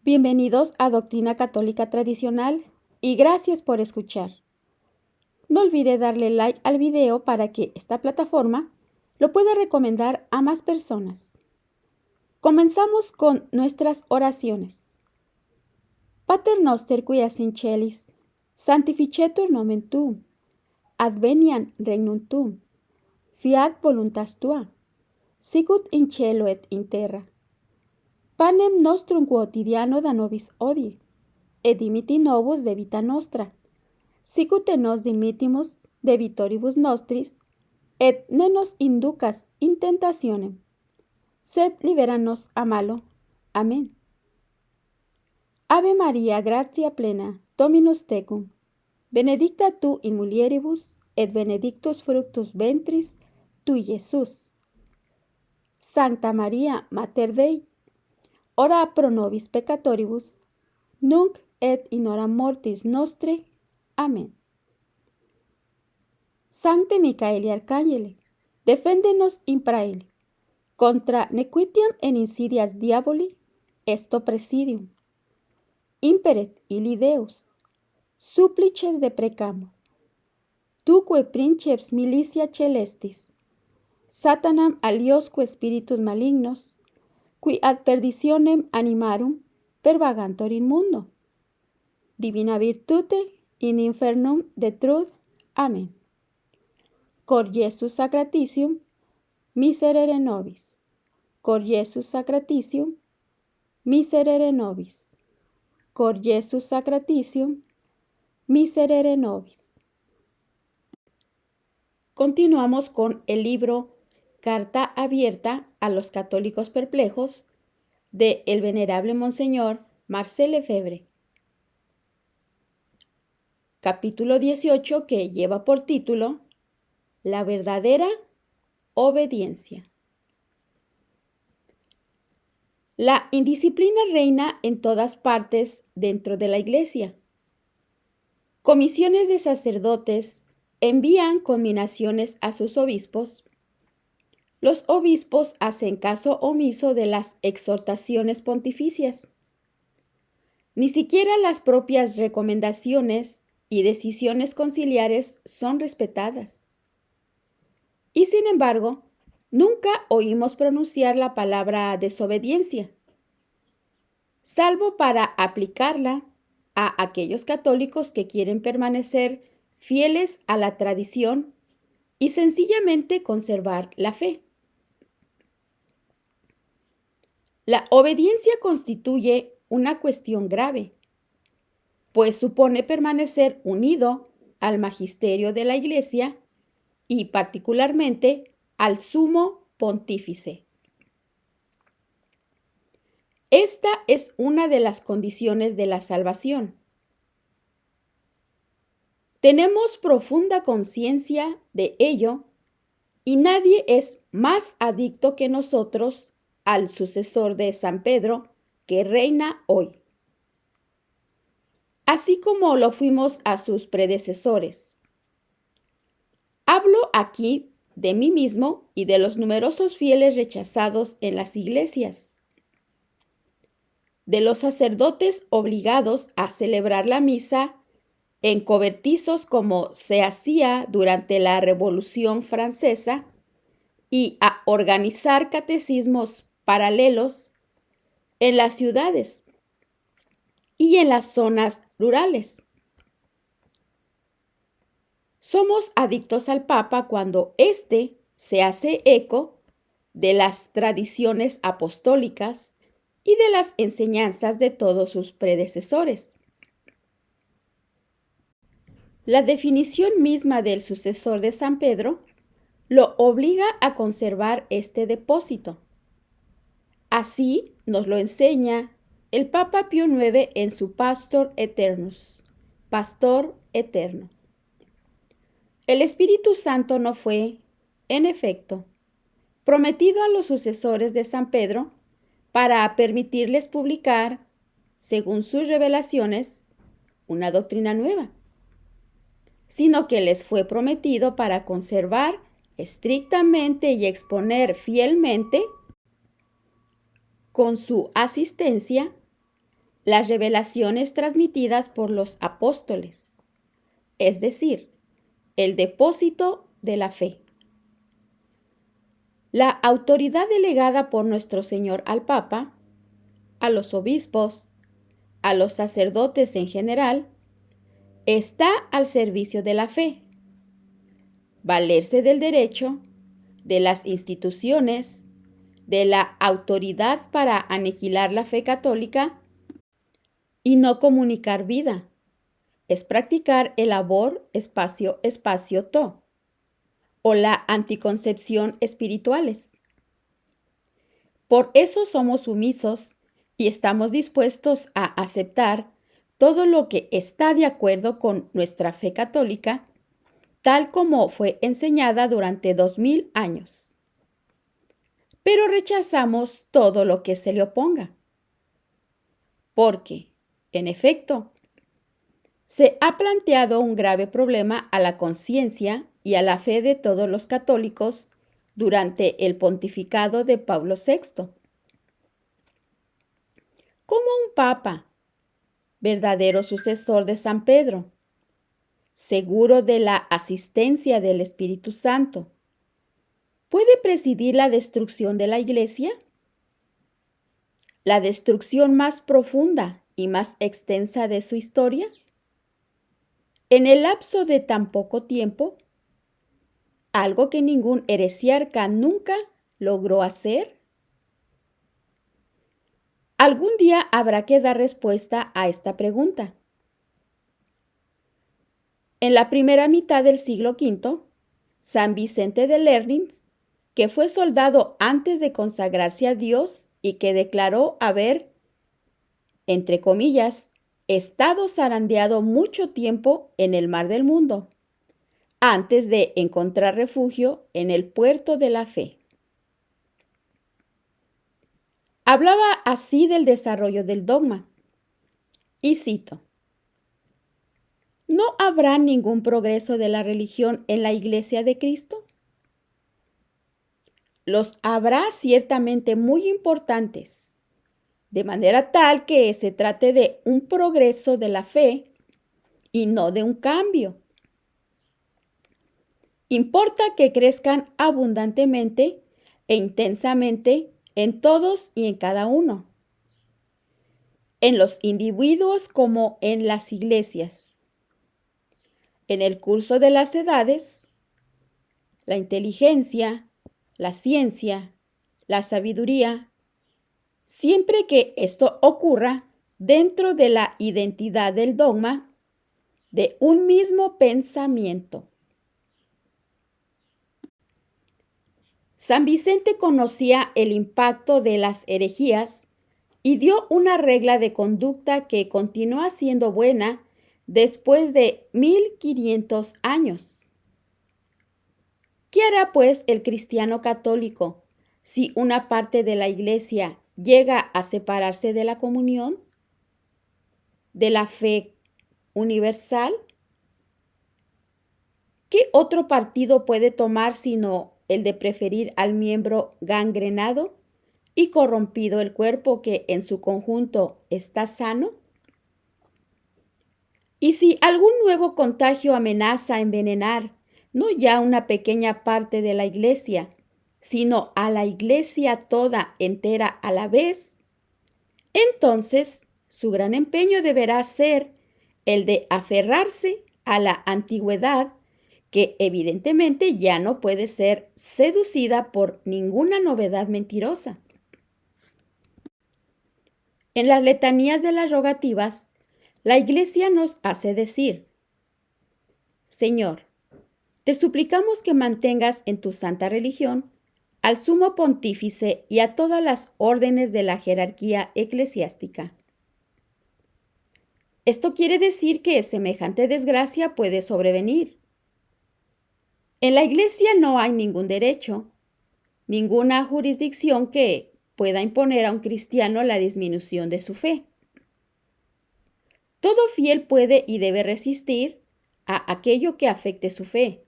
Bienvenidos a Doctrina Católica Tradicional y gracias por escuchar. No olvide darle like al video para que esta plataforma lo pueda recomendar a más personas. Comenzamos con nuestras oraciones. Pater noster qui es in celis, sanctificetur nomen tuum, adveniat regnum tuum, fiat voluntas tua, sicut in cielo et in terra. Panem nostrum quotidiano da nobis hodie, et dimitti nobis debita nostra, sicut nos dimittimus debitoribus nostris, et ne nos inducas in tentationem, sed libera nos a malo. Amén. Ave Maria, gratia plena, Dominus tecum, benedicta tu in mulieribus, et benedictus fructus ventris tui, Jesús. Sancta Maria, Mater Dei, ora pro nobis peccatoribus, nunc et in hora mortis nostre. Amén. Sancte Micaeli Arcangeli, defende-nos in praeli, contra nequitiam en insidias diaboli, esto presidium. Imperet illi Deus, supplices deprecamur. Tuque princeps militia celestis, Satanam aliosque spiritus malignos, qui ad perditionem animarum pervagantur in mundo. Divina virtute in infernum detrud. Amén. Cor Iesus sacratitium, miserere nobis. Cor Iesus sacratitium, miserere nobis. Cor Iesus sacratitium, miserere nobis. Continuamos con el libro Carta abierta a los católicos perplejos de el venerable Monseñor Marcel Lefebvre. Capítulo 18, que lleva por título La verdadera obediencia. La indisciplina reina en todas partes dentro de la Iglesia. Comisiones de sacerdotes envían conminaciones a sus obispos. Los obispos hacen caso omiso de las exhortaciones pontificias. Ni siquiera las propias recomendaciones y decisiones conciliares son respetadas. Y sin embargo, nunca oímos pronunciar la palabra desobediencia, salvo para aplicarla a aquellos católicos que quieren permanecer fieles a la tradición y sencillamente conservar la fe. La obediencia constituye una cuestión grave, pues supone permanecer unido al magisterio de la Iglesia y particularmente al sumo pontífice. Esta es una de las condiciones de la salvación. Tenemos profunda conciencia de ello y nadie es más adicto que nosotros al sucesor de San Pedro que reina hoy, así como lo fuimos a sus predecesores. Hablo aquí de mí mismo y de los numerosos fieles rechazados en las iglesias, de los sacerdotes obligados a celebrar la misa en cobertizos como se hacía durante la Revolución Francesa y a organizar catecismos paralelos en las ciudades y en las zonas rurales. Somos adictos al Papa cuando éste se hace eco de las tradiciones apostólicas y de las enseñanzas de todos sus predecesores. La definición misma del sucesor de San Pedro lo obliga a conservar este depósito. Así nos lo enseña el Papa Pío IX en su Pastor Eternus, Pastor Eterno. El Espíritu Santo no fue, en efecto, prometido a los sucesores de San Pedro para permitirles publicar, según sus revelaciones, una doctrina nueva, sino que les fue prometido para conservar estrictamente y exponer fielmente, con su asistencia, las revelaciones transmitidas por los apóstoles, es decir, el depósito de la fe. La autoridad delegada por nuestro Señor al Papa, a los obispos, a los sacerdotes en general, está al servicio de la fe. Valerse del derecho, de las instituciones, de la autoridad para aniquilar la fe católica y no comunicar vida. Es practicar el labor espacio-to o la anticoncepción espirituales. Por eso somos sumisos y estamos dispuestos a aceptar todo lo que está de acuerdo con nuestra fe católica, tal como fue enseñada durante 2000 años. Pero rechazamos todo lo que se le oponga. Porque, en efecto, se ha planteado un grave problema a la conciencia y a la fe de todos los católicos durante el pontificado de Pablo VI. ¿Cómo un papa, verdadero sucesor de San Pedro, seguro de la asistencia del Espíritu Santo, puede presidir la destrucción de la Iglesia? ¿La destrucción más profunda y más extensa de su historia? En el lapso de tan poco tiempo, algo que ningún heresiarca nunca logró hacer. Algún día habrá que dar respuesta a esta pregunta. En la primera mitad del siglo V, San Vicente de Lérins, que fue soldado antes de consagrarse a Dios y que declaró haber, entre comillas, estado zarandeado mucho tiempo en el mar del mundo, antes de encontrar refugio en el puerto de la fe. Hablaba así del desarrollo del dogma, y cito: ¿no habrá ningún progreso de la religión en la Iglesia de Cristo? Los habrá ciertamente muy importantes, de manera tal que se trate de un progreso de la fe y no de un cambio. Importa que crezcan abundantemente e intensamente en todos y en cada uno, en los individuos como en las iglesias. En el curso de las edades, la inteligencia, la ciencia, la sabiduría, siempre que esto ocurra dentro de la identidad del dogma, de un mismo pensamiento. San Vicente conocía el impacto de las herejías y dio una regla de conducta que continúa siendo buena después de 1500 años. ¿Qué hará pues el cristiano católico si una parte de la Iglesia llega a separarse de la comunión, de la fe universal? ¿Qué otro partido puede tomar sino el de preferir al miembro gangrenado y corrompido el cuerpo que en su conjunto está sano? Y si algún nuevo contagio amenaza envenenar no ya una pequeña parte de la Iglesia, sino a la Iglesia toda entera a la vez, entonces su gran empeño deberá ser el de aferrarse a la antigüedad, que evidentemente ya no puede ser seducida por ninguna novedad mentirosa. En las letanías de las rogativas, la Iglesia nos hace decir: Señor, te suplicamos que mantengas en tu santa religión al sumo pontífice y a todas las órdenes de la jerarquía eclesiástica. Esto quiere decir que semejante desgracia puede sobrevenir. En la Iglesia no hay ningún derecho, ninguna jurisdicción que pueda imponer a un cristiano la disminución de su fe. Todo fiel puede y debe resistir a aquello que afecte su fe,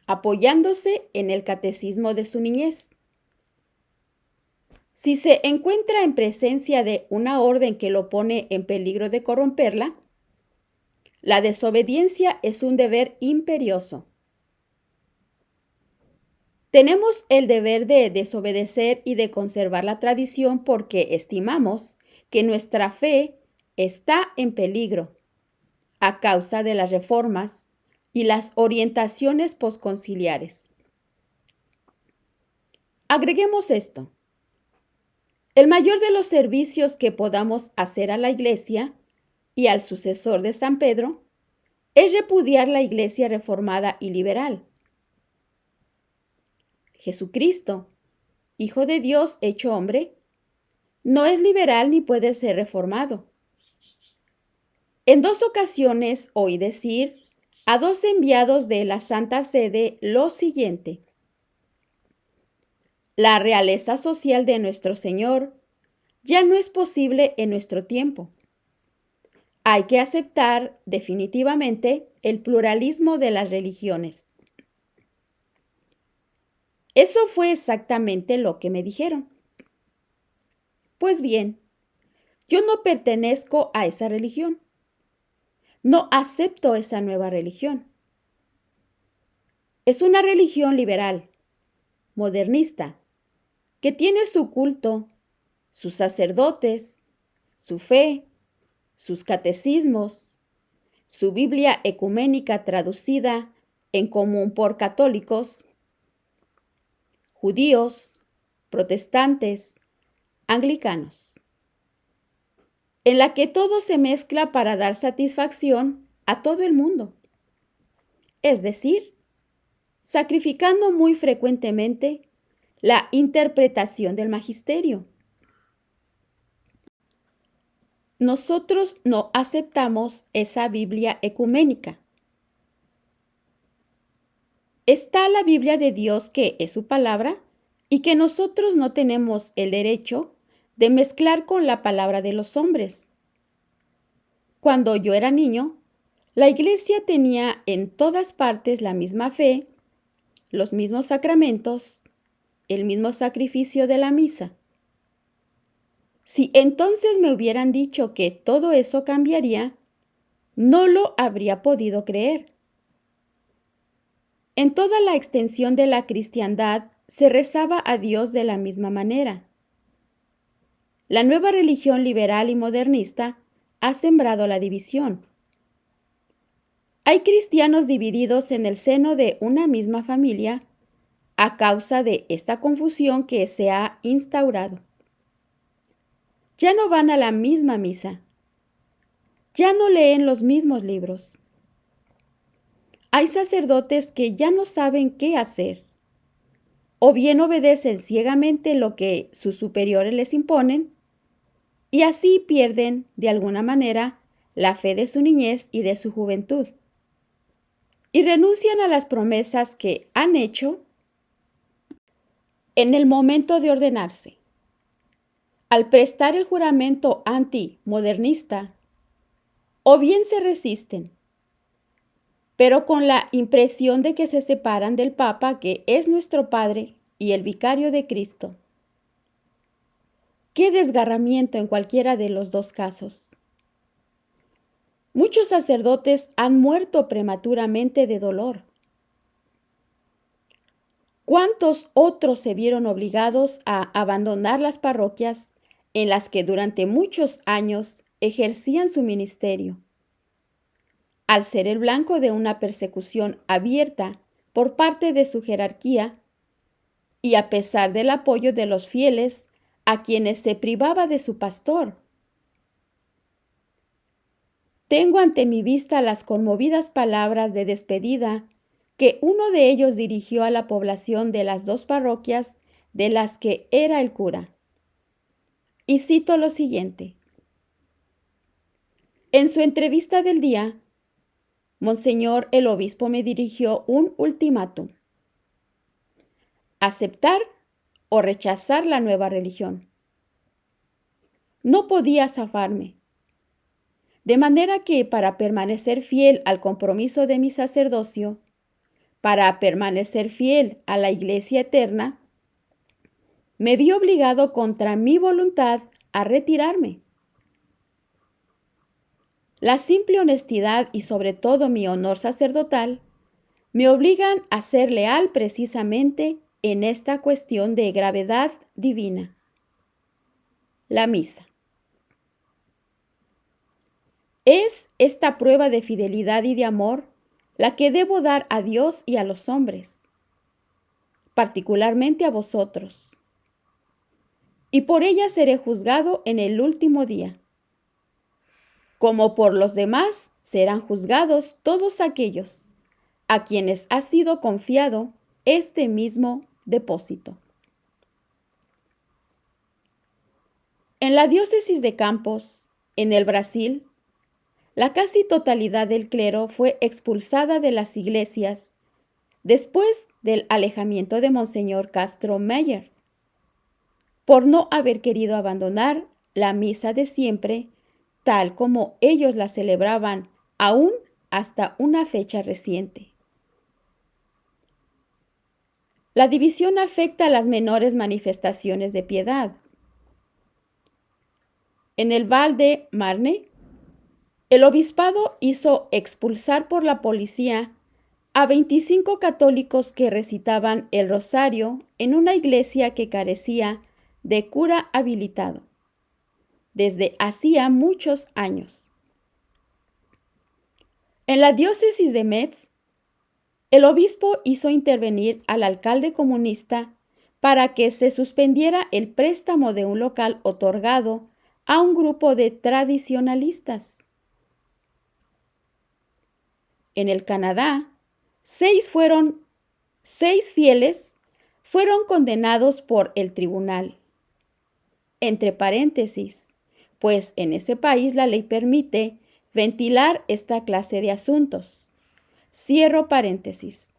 apoyándose en el catecismo de su niñez. Si se encuentra en presencia de una orden que lo pone en peligro de corromperla, la desobediencia es un deber imperioso. Tenemos el deber de desobedecer y de conservar la tradición porque estimamos que nuestra fe está en peligro a causa de las reformas y las orientaciones posconciliares. Agreguemos esto. El mayor de los servicios que podamos hacer a la Iglesia y al sucesor de San Pedro es repudiar la Iglesia reformada y liberal. Jesucristo, Hijo de Dios hecho hombre, no es liberal ni puede ser reformado. En 2 ocasiones oí decir a 2 enviados de la Santa Sede lo siguiente: la realeza social de nuestro Señor ya no es posible en nuestro tiempo. Hay que aceptar definitivamente el pluralismo de las religiones. Eso fue exactamente lo que me dijeron. Pues bien, yo no pertenezco a esa religión. No acepto esa nueva religión. Es una religión liberal, modernista, que tiene su culto, sus sacerdotes, su fe, sus catecismos, su Biblia ecuménica traducida en común por católicos, judíos, protestantes, anglicanos, en la que todo se mezcla para dar satisfacción a todo el mundo. Es decir, sacrificando muy frecuentemente la interpretación del magisterio. Nosotros no aceptamos esa Biblia ecuménica. Está la Biblia de Dios, que es su palabra, y que nosotros no tenemos el derecho de mezclar con la palabra de los hombres. Cuando yo era niño, la Iglesia tenía en todas partes la misma fe, los mismos sacramentos, el mismo sacrificio de la misa. Si entonces me hubieran dicho que todo eso cambiaría, no lo habría podido creer. En toda la extensión de la cristiandad se rezaba a Dios de la misma manera. La nueva religión liberal y modernista ha sembrado la división. Hay cristianos divididos en el seno de una misma familia a causa de esta confusión que se ha instaurado. Ya no van a la misma misa. Ya no leen los mismos libros. Hay sacerdotes que ya no saben qué hacer. O bien obedecen ciegamente lo que sus superiores les imponen, y así pierden, de alguna manera, la fe de su niñez y de su juventud, y renuncian a las promesas que han hecho en el momento de ordenarse. Al prestar el juramento antimodernista, o bien se resisten, pero con la impresión de que se separan del Papa, que es nuestro Padre y el vicario de Cristo. ¡Qué desgarramiento en cualquiera de los 2 casos! Muchos sacerdotes han muerto prematuramente de dolor. ¿Cuántos otros se vieron obligados a abandonar las parroquias en las que durante muchos años ejercían su ministerio? Al ser el blanco de una persecución abierta por parte de su jerarquía, y a pesar del apoyo de los fieles a quienes se privaba de su pastor. Tengo ante mi vista las conmovidas palabras de despedida que uno de ellos dirigió a la población de las 2 parroquias de las que era el cura. Y cito lo siguiente. En su entrevista del día, Monseñor el obispo me dirigió un ultimátum: aceptar o rechazar la nueva religión. No podía zafarme. De manera que para permanecer fiel al compromiso de mi sacerdocio, para permanecer fiel a la Iglesia eterna, me vi obligado contra mi voluntad a retirarme. La simple honestidad y sobre todo mi honor sacerdotal me obligan a ser leal precisamente en esta cuestión de gravedad divina. La misa. Es esta prueba de fidelidad y de amor la que debo dar a Dios y a los hombres, particularmente a vosotros, y por ella seré juzgado en el último día. Como por los demás serán juzgados todos aquellos a quienes ha sido confiado este mismo depósito. En la diócesis de Campos, en el Brasil, la casi totalidad del clero fue expulsada de las iglesias después del alejamiento de Monseñor Castro Meyer, por no haber querido abandonar la misa de siempre, tal como ellos la celebraban aún hasta una fecha reciente. La división afecta a las menores manifestaciones de piedad. En el Val de Marne, el obispado hizo expulsar por la policía a 25 católicos que recitaban el rosario en una iglesia que carecía de cura habilitado desde hacía muchos años. En la diócesis de Metz, el obispo hizo intervenir al alcalde comunista para que se suspendiera el préstamo de un local otorgado a un grupo de tradicionalistas. En el Canadá, 6 fieles fueron condenados por el tribunal. Entre paréntesis, pues en ese país la ley permite ventilar esta clase de asuntos. Cierro paréntesis.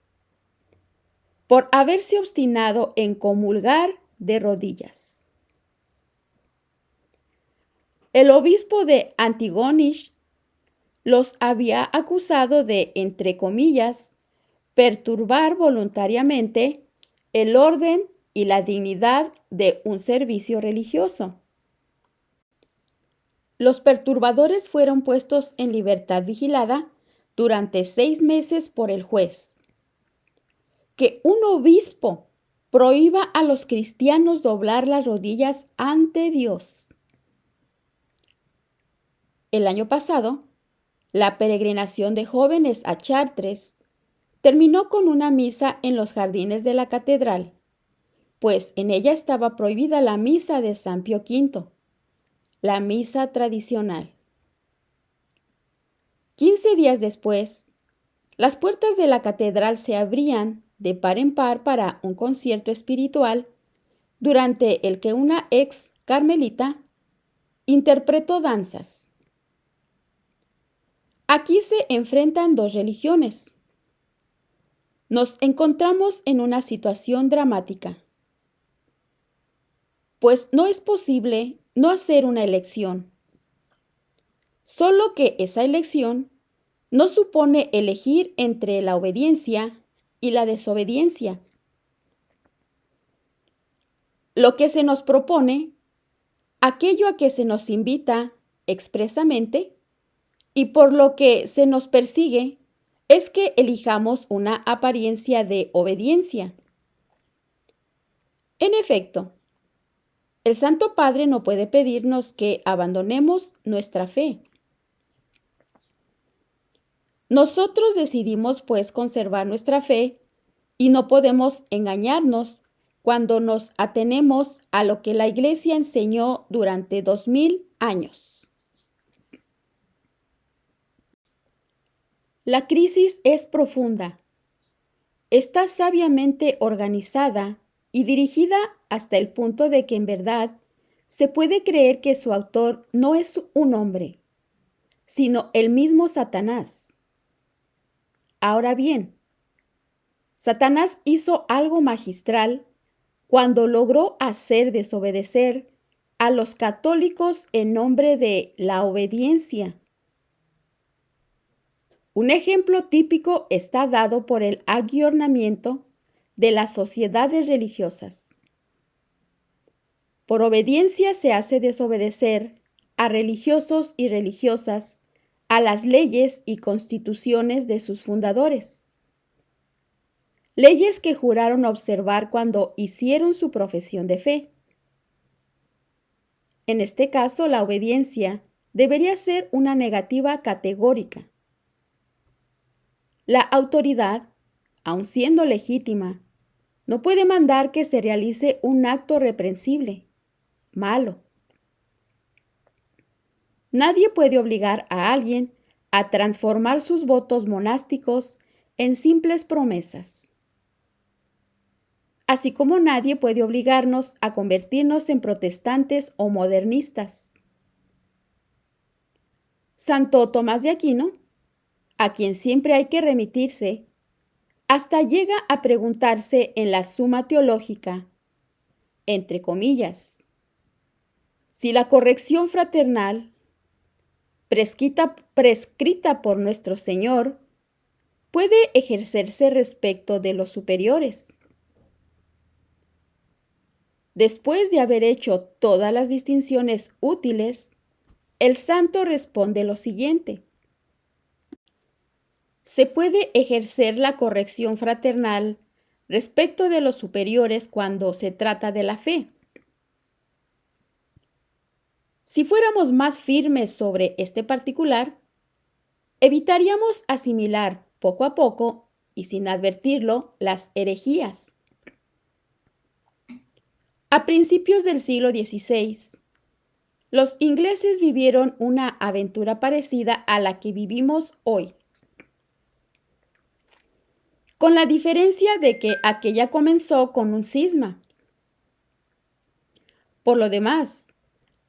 Por haberse obstinado en comulgar de rodillas. El obispo de Antigonish los había acusado de, entre comillas, perturbar voluntariamente el orden y la dignidad de un servicio religioso. Los perturbadores fueron puestos en libertad vigilada durante 6 meses por el juez. Que un obispo prohíba a los cristianos doblar las rodillas ante Dios. El año pasado, la peregrinación de jóvenes a Chartres terminó con una misa en los jardines de la catedral, pues en ella estaba prohibida la misa de San Pío V, la misa tradicional. 15 días después, las puertas de la catedral se abrían de par en par para un concierto espiritual durante el que una ex carmelita interpretó danzas. Aquí se enfrentan dos religiones. Nos encontramos en una situación dramática, pues no es posible no hacer una elección, solo que esa elección no supone elegir entre la obediencia y la desobediencia. Lo que se nos propone, aquello a que se nos invita expresamente y por lo que se nos persigue, es que elijamos una apariencia de obediencia. En efecto, el Santo Padre no puede pedirnos que abandonemos nuestra fe. Nosotros decidimos, pues, conservar nuestra fe y no podemos engañarnos cuando nos atenemos a lo que la Iglesia enseñó durante 2000 años. La crisis es profunda. Está sabiamente organizada y dirigida hasta el punto de que en verdad se puede creer que su autor no es un hombre, sino el mismo Satanás. Ahora bien, Satanás hizo algo magistral cuando logró hacer desobedecer a los católicos en nombre de la obediencia. Un ejemplo típico está dado por el aggiornamiento de las sociedades religiosas. Por obediencia se hace desobedecer a religiosos y religiosas a las leyes y constituciones de sus fundadores. Leyes que juraron observar cuando hicieron su profesión de fe. En este caso, la obediencia debería ser una negativa categórica. La autoridad, aun siendo legítima, no puede mandar que se realice un acto reprensible, malo. Nadie puede obligar a alguien a transformar sus votos monásticos en simples promesas. Así como nadie puede obligarnos a convertirnos en protestantes o modernistas. Santo Tomás de Aquino, a quien siempre hay que remitirse, hasta llega a preguntarse en la Suma Teológica, entre comillas, si la corrección fraternal, prescrita por nuestro Señor, puede ejercerse respecto de los superiores. Después de haber hecho todas las distinciones útiles, el santo responde lo siguiente: se puede ejercer la corrección fraternal respecto de los superiores cuando se trata de la fe. Si fuéramos más firmes sobre este particular, evitaríamos asimilar poco a poco y sin advertirlo las herejías. A principios del siglo XVI, los ingleses vivieron una aventura parecida a la que vivimos hoy, con la diferencia de que aquella comenzó con un cisma. Por lo demás,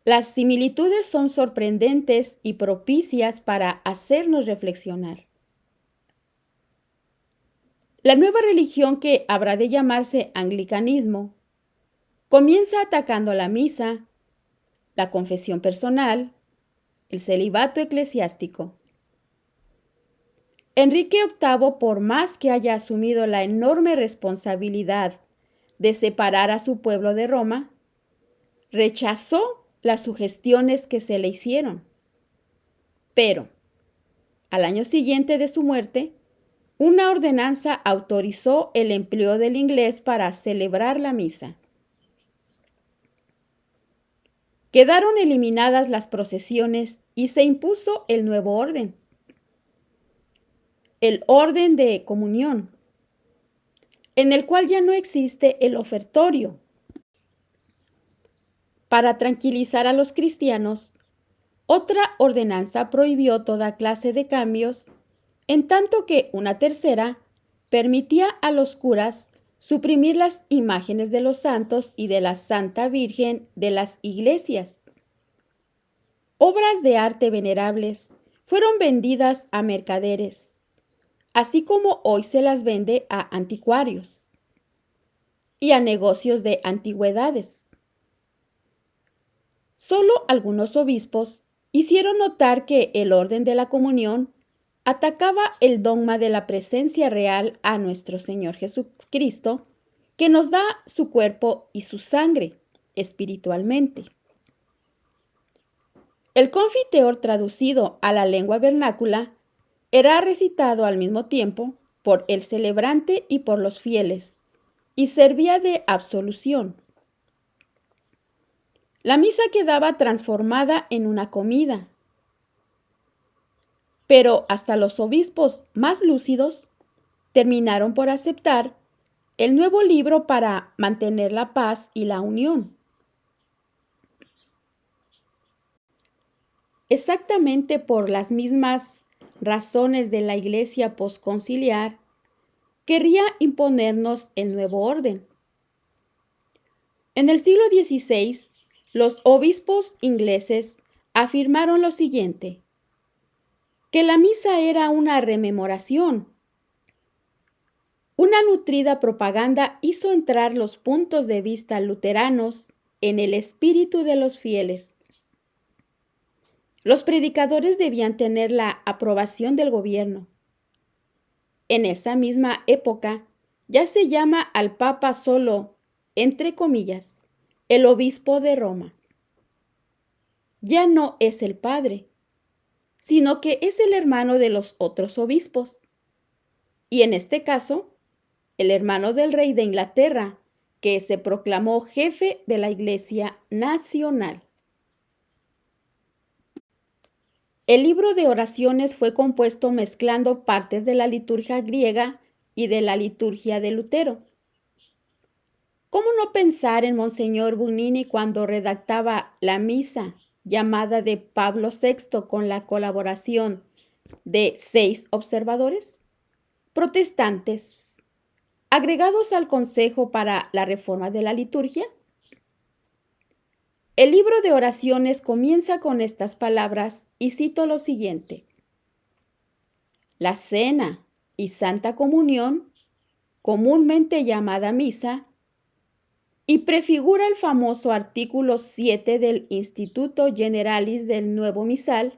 las similitudes son sorprendentes y propicias para hacernos reflexionar. La nueva religión, que habrá de llamarse anglicanismo, comienza atacando la misa, la confesión personal, el celibato eclesiástico. Enrique VIII, por más que haya asumido la enorme responsabilidad de separar a su pueblo de Roma, rechazó las sugestiones que se le hicieron. Pero, al año siguiente de su muerte, una ordenanza autorizó el empleo del inglés para celebrar la misa. Quedaron eliminadas las procesiones y se impuso el nuevo orden, el orden de comunión, en el cual ya no existe el ofertorio. Para tranquilizar a los cristianos, otra ordenanza prohibió toda clase de cambios, en tanto que una tercera permitía a los curas suprimir las imágenes de los santos y de la Santa Virgen de las iglesias. Obras de arte venerables fueron vendidas a mercaderes, así como hoy se las vende a anticuarios y a negocios de antigüedades. Solo algunos obispos hicieron notar que el orden de la comunión atacaba el dogma de la presencia real a nuestro Señor Jesucristo, que nos da su cuerpo y su sangre espiritualmente. El confiteor, traducido a la lengua vernácula, era recitado al mismo tiempo por el celebrante y por los fieles, y servía de absolución. La misa quedaba transformada en una comida. Pero hasta los obispos más lúcidos terminaron por aceptar el nuevo libro para mantener la paz y la unión. Exactamente por las mismas razones de la Iglesia posconciliar, querría imponernos el nuevo orden. En el siglo XVI, los obispos ingleses afirmaron lo siguiente: que la misa era una rememoración. Una nutrida propaganda hizo entrar los puntos de vista luteranos en el espíritu de los fieles. Los predicadores debían tener la aprobación del gobierno. En esa misma época ya se llama al Papa solo, entre comillas, el obispo de Roma. Ya no es el padre, sino que es el hermano de los otros obispos. Y en este caso, el hermano del rey de Inglaterra, que se proclamó jefe de la Iglesia Nacional. El libro de oraciones fue compuesto mezclando partes de la liturgia griega y de la liturgia de Lutero. ¿Cómo no pensar en Monseñor Bugnini cuando redactaba la misa llamada de Pablo VI con la colaboración de 6 observadores protestantes agregados al Consejo para la Reforma de la Liturgia? El libro de oraciones comienza con estas palabras y cito lo siguiente. La cena y Santa Comunión, comúnmente llamada misa, y prefigura el famoso artículo 7 del Instituto Generalis del Nuevo Misal,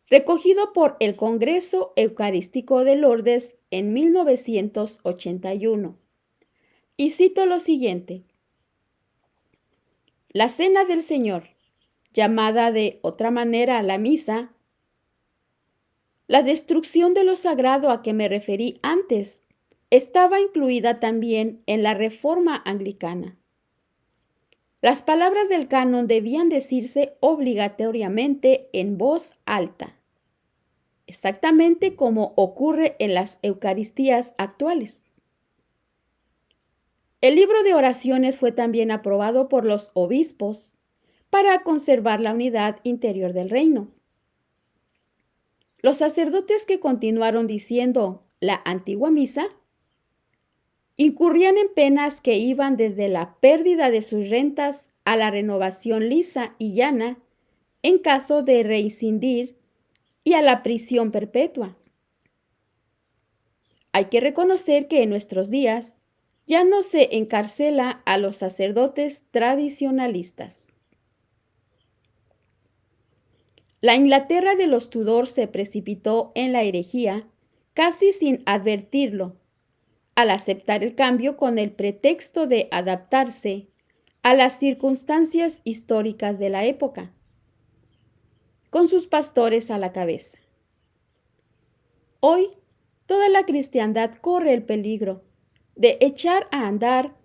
recogido por el Congreso Eucarístico de Lourdes en 1981. Y cito lo siguiente. La Cena del Señor, llamada de otra manera la misa, la destrucción de lo sagrado a que me referí antes, estaba incluida también en la Reforma Anglicana. Las palabras del canon debían decirse obligatoriamente en voz alta, exactamente como ocurre en las Eucaristías actuales. El libro de oraciones fue también aprobado por los obispos para conservar la unidad interior del reino. Los sacerdotes que continuaron diciendo la antigua misa incurrían en penas que iban desde la pérdida de sus rentas a la renovación lisa y llana en caso de reincidir y a la prisión perpetua. Hay que reconocer que en nuestros días ya no se encarcela a los sacerdotes tradicionalistas. La Inglaterra de los Tudor se precipitó en la herejía casi sin advertirlo, al aceptar el cambio con el pretexto de adaptarse a las circunstancias históricas de la época, con sus pastores a la cabeza. Hoy, toda la cristiandad corre el peligro de echar a andar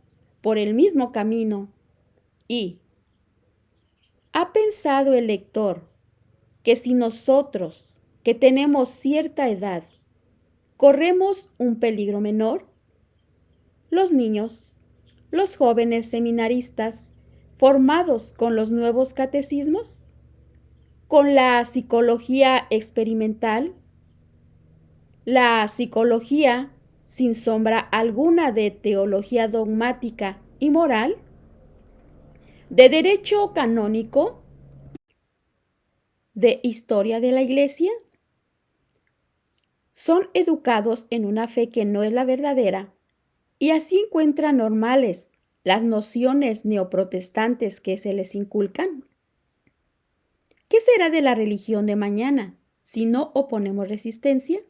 por el mismo camino y ¿ha pensado el lector que si nosotros, que tenemos cierta edad, corremos un peligro menor? Los niños, los jóvenes seminaristas, formados con los nuevos catecismos, con la psicología experimental, la psicología sin sombra alguna de teología dogmática y moral, de derecho canónico, de historia de la Iglesia, son educados en una fe que no es la verdadera y así encuentran normales las nociones neoprotestantes que se les inculcan. ¿Qué será de la religión de mañana si no oponemos resistencia?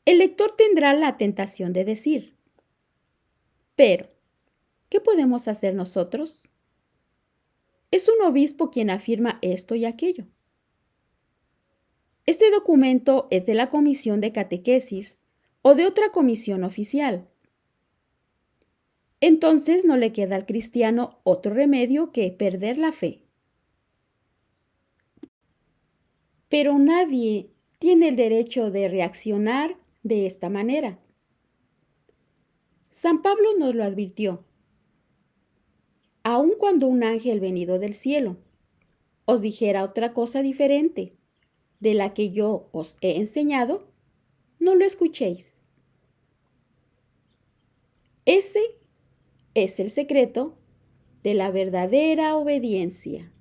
El lector tendrá la tentación de decir, pero, ¿qué podemos hacer nosotros? Es un obispo quien afirma esto y aquello. Este documento es de la Comisión de Catequesis o de otra comisión oficial. Entonces no le queda al cristiano otro remedio que perder la fe. Pero nadie tiene el derecho de reaccionar de esta manera. San Pablo nos lo advirtió. Aun cuando un ángel venido del cielo os dijera otra cosa diferente de la que yo os he enseñado, no lo escuchéis. Ese es el secreto de la verdadera obediencia.